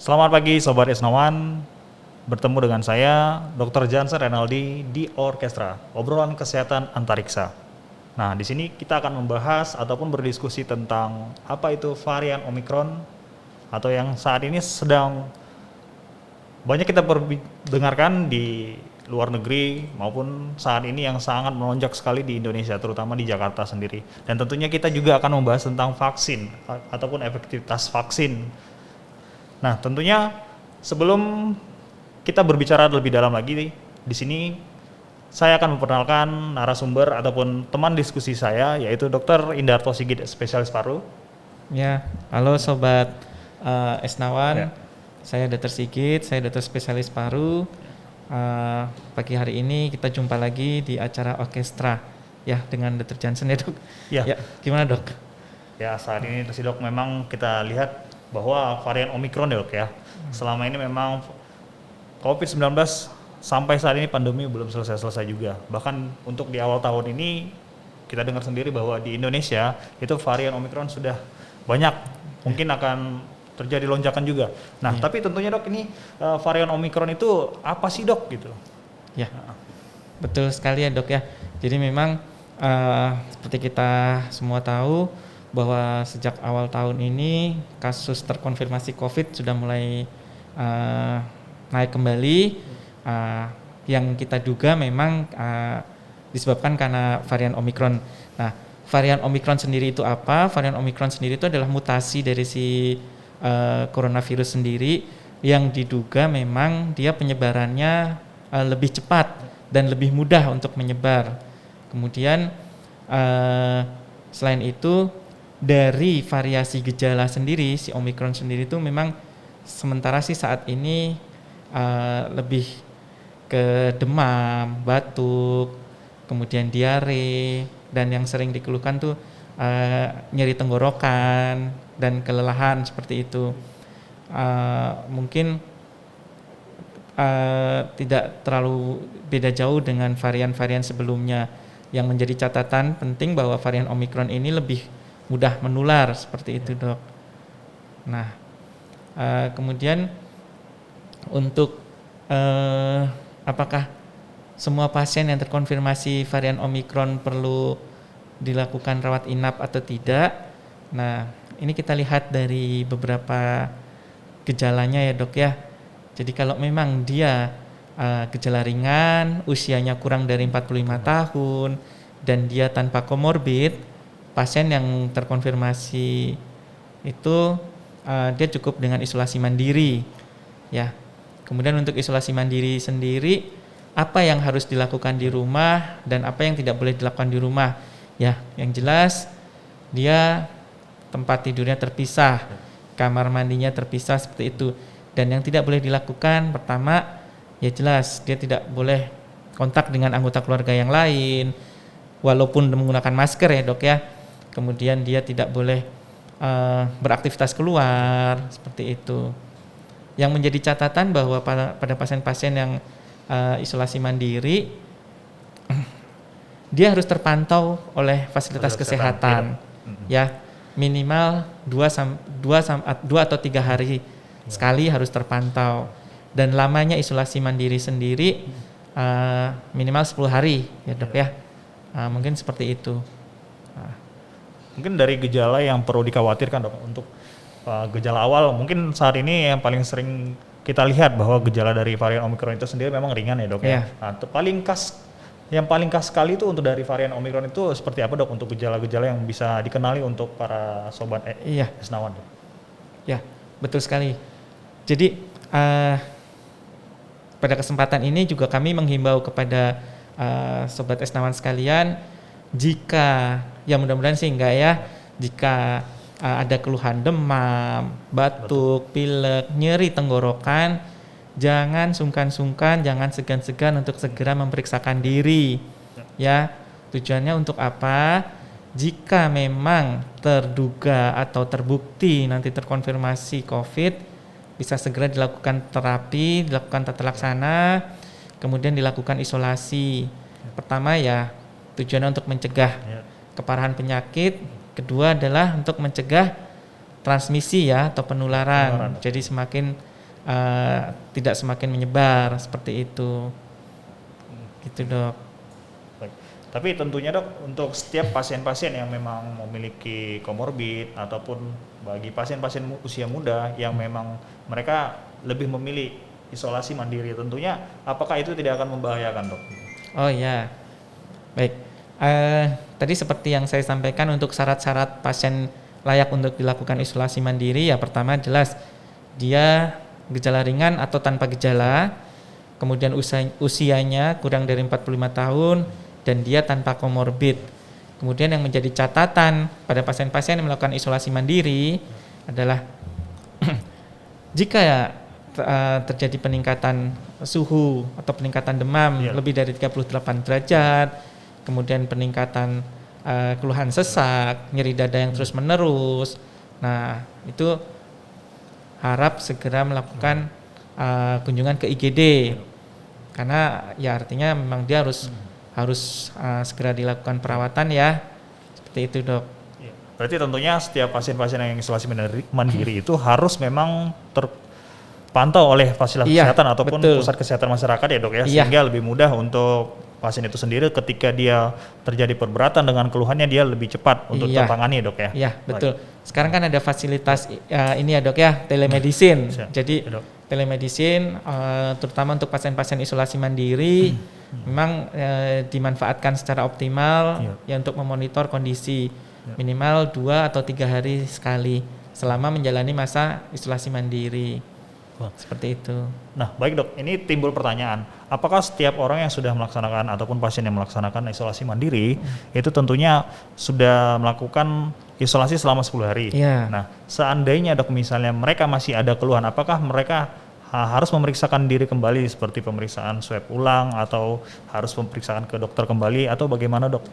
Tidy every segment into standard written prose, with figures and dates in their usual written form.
Selamat pagi Sobat Isnawan, bertemu dengan saya Dr. Jansen Renaldi di Orkestra, obrolan kesehatan antariksa. Nah, di sini kita akan membahas ataupun berdiskusi tentang apa itu varian Omikron atau yang saat ini sedang banyak kita dengarkan di luar negeri maupun saat ini yang sangat melonjak sekali di Indonesia, terutama di Jakarta sendiri. Dan tentunya kita juga akan membahas tentang vaksin ataupun efektivitas vaksin. Nah, tentunya sebelum kita berbicara lebih dalam lagi, di sini saya akan memperkenalkan narasumber ataupun teman diskusi saya, yaitu Dr. Indarto Sigit, spesialis paru. Ya, halo Sobat Isnawan, Ya. Saya Dr. Sigit, saya dokter spesialis paru. Pagi hari ini kita jumpa lagi di acara Orkestra, ya dengan Dr. Jansen ya dok. Ya. Gimana dok? Ya, saat ini sih dok memang kita lihat bahwa varian Omikron ya dok ya, selama ini memang COVID-19 sampai saat ini pandemi belum selesai-selesai juga. Bahkan untuk di awal tahun ini kita dengar sendiri bahwa di Indonesia itu varian Omikron sudah banyak, mungkin akan terjadi lonjakan juga. Nah, tapi tentunya dok ini varian Omikron itu apa sih dok gitu? Ya, betul sekali ya dok ya. Jadi memang seperti kita semua tahu bahwa sejak awal tahun ini kasus terkonfirmasi COVID sudah mulai naik kembali, yang kita duga memang disebabkan karena varian Omikron. Nah, varian Omikron sendiri itu apa? Varian Omikron sendiri itu adalah mutasi dari si coronavirus sendiri yang diduga memang dia penyebarannya lebih cepat dan lebih mudah untuk menyebar. Kemudian selain itu dari variasi gejala sendiri, si Omikron sendiri itu memang sementara sih saat ini lebih ke demam, batuk, kemudian diare, dan yang sering dikeluhkan tuh nyeri tenggorokan dan kelelahan seperti itu. Mungkin tidak terlalu beda jauh dengan varian-varian sebelumnya. Yang menjadi catatan penting bahwa varian Omikron ini lebih mudah menular seperti itu dok. Nah, kemudian untuk apakah semua pasien yang terkonfirmasi varian Omikron perlu dilakukan rawat inap atau tidak? Nah, ini kita lihat dari beberapa gejalanya ya dok ya. Jadi kalau memang dia gejala ringan, usianya kurang dari 45 tahun, dan dia tanpa komorbid, pasien yang terkonfirmasi itu dia cukup dengan isolasi mandiri ya. Kemudian untuk isolasi mandiri sendiri, apa yang harus dilakukan di rumah dan apa yang tidak boleh dilakukan di rumah ya. Yang jelas dia tempat tidurnya terpisah, kamar mandinya terpisah seperti itu. Dan yang tidak boleh dilakukan, pertama ya jelas dia tidak boleh kontak dengan anggota keluarga yang lain walaupun menggunakan masker ya dok ya. Kemudian dia tidak boleh beraktivitas keluar seperti itu. Yang menjadi catatan bahwa pada pasien-pasien yang isolasi mandiri, dia harus terpantau oleh fasilitas kesehatan ya, minimal 2 atau 3 hari sekali harus terpantau. Dan lamanya isolasi mandiri sendiri minimal 10 hari ya dok ya. Mungkin seperti itu. Mungkin dari gejala yang perlu dikhawatirkan dok untuk gejala awal, mungkin saat ini yang paling sering kita lihat bahwa gejala dari varian Omikron itu sendiri memang ringan ya dok ya. Nah, yang paling khas sekali itu untuk dari varian Omikron itu seperti apa dok untuk gejala-gejala yang bisa dikenali untuk para sobat Isnawan dok? Ya, betul sekali. Jadi pada kesempatan ini juga kami menghimbau kepada sobat Isnawan sekalian, jika ya mudah-mudahan sih enggak ya, jika ada keluhan demam, batuk, pilek, nyeri tenggorokan, jangan sungkan-sungkan, jangan segan-segan untuk segera memeriksakan diri ya. Tujuannya untuk apa? Jika memang terduga atau terbukti nanti terkonfirmasi COVID, bisa segera dilakukan terapi, dilakukan tata laksana, kemudian dilakukan isolasi. Pertama ya tujuannya untuk mencegah keparahan penyakit, kedua adalah untuk mencegah transmisi ya atau penularan. Jadi semakin tidak semakin menyebar seperti itu. Gitu, Dok. Baik. Tapi tentunya dok, untuk setiap pasien-pasien yang memang memiliki komorbid ataupun bagi pasien-pasien usia muda yang memang mereka lebih memilih isolasi mandiri, tentunya apakah itu tidak akan membahayakan dok? Oh ya, baik. Tadi seperti yang saya sampaikan untuk syarat-syarat pasien layak untuk dilakukan isolasi mandiri, ya pertama jelas dia gejala ringan atau tanpa gejala, kemudian usianya kurang dari 45 tahun, dan dia tanpa komorbid. Kemudian yang menjadi catatan pada pasien-pasien yang melakukan isolasi mandiri adalah jika terjadi peningkatan suhu atau peningkatan demam lebih dari 38 derajat, kemudian peningkatan keluhan sesak, nyeri dada yang terus menerus, nah itu harap segera melakukan kunjungan ke IGD, karena ya artinya memang dia harus segera dilakukan perawatan ya, seperti itu dok. Berarti tentunya setiap pasien-pasien yang isolasi mandiri itu harus memang terpantau oleh fasilitas kesehatan ataupun pusat kesehatan masyarakat ya dok ya, sehingga lebih mudah untuk pasien itu sendiri ketika dia terjadi perberatan dengan keluhannya, dia lebih cepat untuk tertangani dok ya. Iya betul. Sekarang kan ada fasilitas ini ya dok ya, telemedicine. Jadi telemedicine terutama untuk pasien-pasien isolasi mandiri memang dimanfaatkan secara optimal ya untuk memonitor kondisi minimal 2 atau 3 hari sekali selama menjalani masa isolasi mandiri. Seperti itu. Nah baik dok, ini timbul pertanyaan, apakah setiap orang yang sudah melaksanakan ataupun pasien yang melaksanakan isolasi mandiri itu tentunya sudah melakukan isolasi selama 10 hari. Nah seandainya dok misalnya mereka masih ada keluhan, apakah mereka harus memeriksakan diri kembali seperti pemeriksaan swab ulang atau harus memeriksakan ke dokter kembali atau bagaimana dok?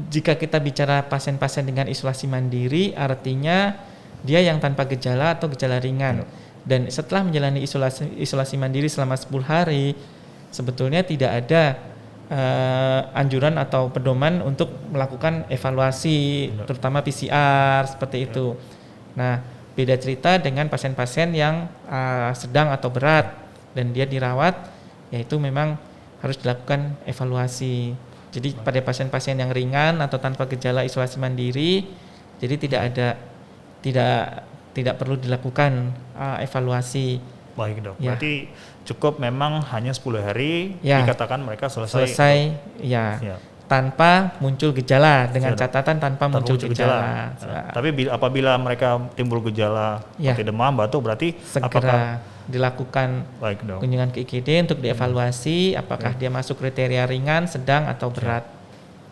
Jika kita bicara pasien-pasien dengan isolasi mandiri, artinya dia yang tanpa gejala atau gejala ringan, dan setelah menjalani isolasi mandiri selama 10 hari sebetulnya tidak ada anjuran atau pedoman untuk melakukan evaluasi terutama PCR seperti itu. Nah beda cerita dengan pasien-pasien yang sedang atau berat dan dia dirawat, yaitu memang harus dilakukan evaluasi. Jadi pada pasien-pasien yang ringan atau tanpa gejala isolasi mandiri, jadi tidak perlu dilakukan evaluasi. Baik dok, berarti cukup memang hanya 10 hari dikatakan mereka selesai tanpa muncul gejala, dengan catatan tanpa muncul gejala. Tapi apabila mereka timbul gejala seperti demam, batuk, berarti segera dilakukan kunjungan ke IGD untuk dievaluasi apakah dia masuk kriteria ringan, sedang atau berat.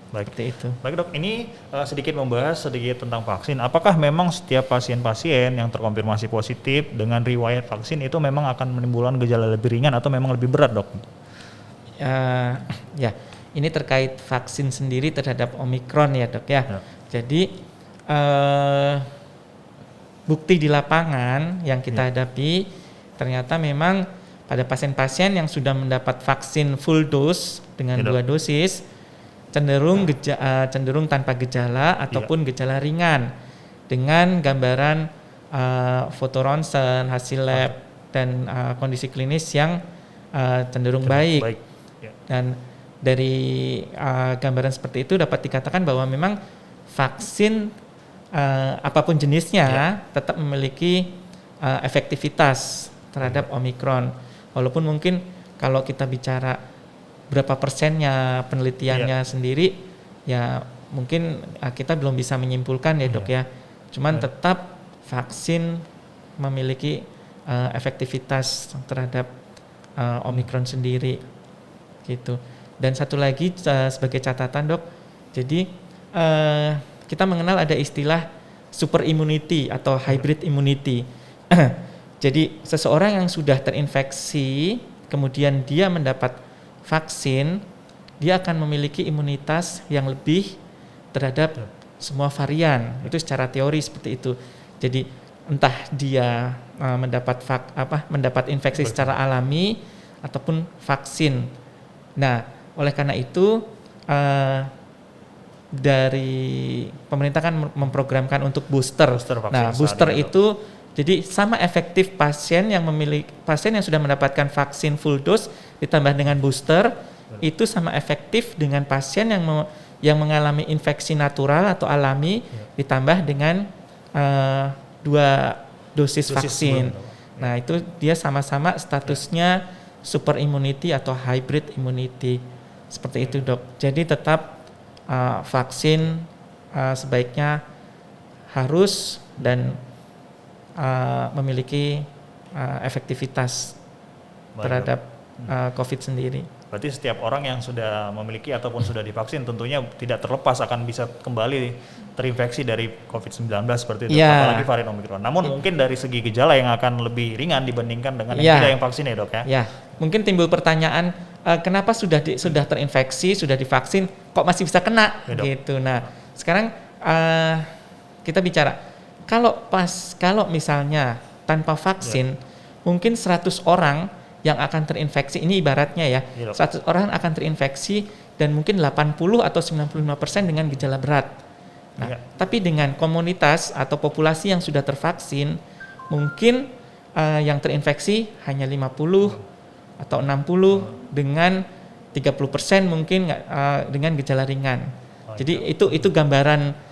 Baik itu. Baik dok, ini sedikit membahas sedikit tentang vaksin. Apakah memang setiap pasien-pasien yang terkonfirmasi positif dengan riwayat vaksin itu memang akan menimbulkan gejala lebih ringan atau memang lebih berat dok? Ini terkait vaksin sendiri terhadap Omikron ya dok ya. Jadi bukti di lapangan yang kita hadapi ternyata memang pada pasien-pasien yang sudah mendapat vaksin full dose dengan 2 dosis cenderung tanpa gejala ataupun gejala ringan dengan gambaran foto ronsen, hasil lab dan kondisi klinis yang cenderung baik. Dan dari gambaran seperti itu dapat dikatakan bahwa memang vaksin apapun jenisnya tetap memiliki efektivitas terhadap Omikron. Walaupun mungkin kalau kita bicara berapa persennya penelitiannya sendiri, ya mungkin kita belum bisa menyimpulkan ya dok ya. Cuman tetap vaksin memiliki efektivitas terhadap Omikron sendiri gitu. Dan satu lagi sebagai catatan dok, jadi kita mengenal ada istilah super immunity atau hybrid immunity. Jadi seseorang yang sudah terinfeksi kemudian dia mendapat vaksin, dia akan memiliki imunitas yang lebih terhadap semua varian. Itu secara teori seperti itu. Jadi entah dia mendapat infeksi secara alami ataupun vaksin. Nah, oleh karena itu dari pemerintah kan memprogramkan untuk booster. Nah, booster itu Jadi sama efektif pasien yang sudah mendapatkan vaksin full dose ditambah dengan booster, itu sama efektif dengan pasien yang mengalami infeksi natural atau alami ditambah dengan 2 dosis vaksin. Nah, itu dia sama-sama statusnya super immunity atau hybrid immunity. Seperti itu, Dok. Jadi tetap vaksin sebaiknya harus dan memiliki efektivitas terhadap COVID sendiri. Berarti setiap orang yang sudah memiliki ataupun sudah divaksin tentunya tidak terlepas akan bisa kembali terinfeksi dari COVID-19 seperti itu, apalagi varian Omicron. Namun mungkin dari segi gejala yang akan lebih ringan dibandingkan dengan yang tidak yang vaksin ya, Dok ya? Ya, mungkin timbul pertanyaan kenapa sudah terinfeksi, sudah divaksin kok masih bisa kena gitu. Nah, sekarang kita bicara kalau misalnya tanpa vaksin mungkin 100 orang yang akan terinfeksi, ini ibaratnya ya, 100 orang akan terinfeksi dan mungkin 80 atau 95% dengan gejala berat. Nah, tapi dengan komunitas atau populasi yang sudah tervaksin, mungkin yang terinfeksi hanya 50 atau 60 dengan 30% mungkin dengan gejala ringan. Jadi itu gambaran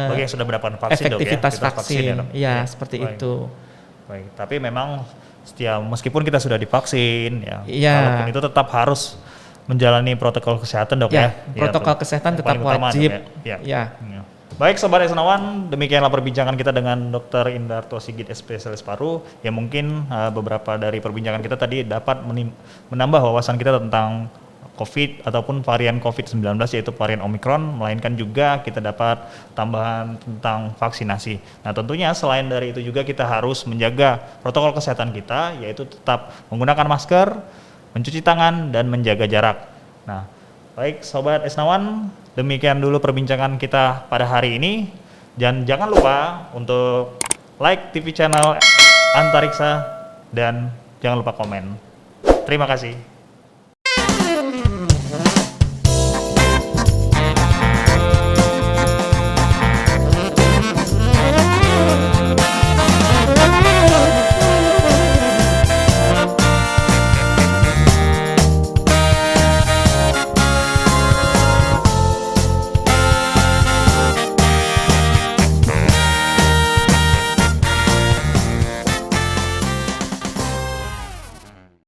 bagi yang sudah mendapatkan vaksin, efektivitas vaksin. Ya, seperti itu. Baik, tapi memang meskipun kita sudah divaksin walaupun itu tetap harus menjalani protokol kesehatan, Dok ya. Protokol kesehatan tetap wajib. Baik Sobat Esnawan, demikianlah perbincangan kita dengan Dr. Indarto Sigit, spesialis paru, yang mungkin beberapa dari perbincangan kita tadi dapat menambah wawasan kita tentang COVID ataupun varian COVID-19 yaitu varian Omicron, melainkan juga kita dapat tambahan tentang vaksinasi. Nah, tentunya selain dari itu juga kita harus menjaga protokol kesehatan kita, yaitu tetap menggunakan masker, mencuci tangan, dan menjaga jarak. Nah, baik Sobat Esnawan, demikian dulu perbincangan kita pada hari ini. Dan jangan lupa untuk like TV channel Antariksa dan jangan lupa komen. Terima kasih.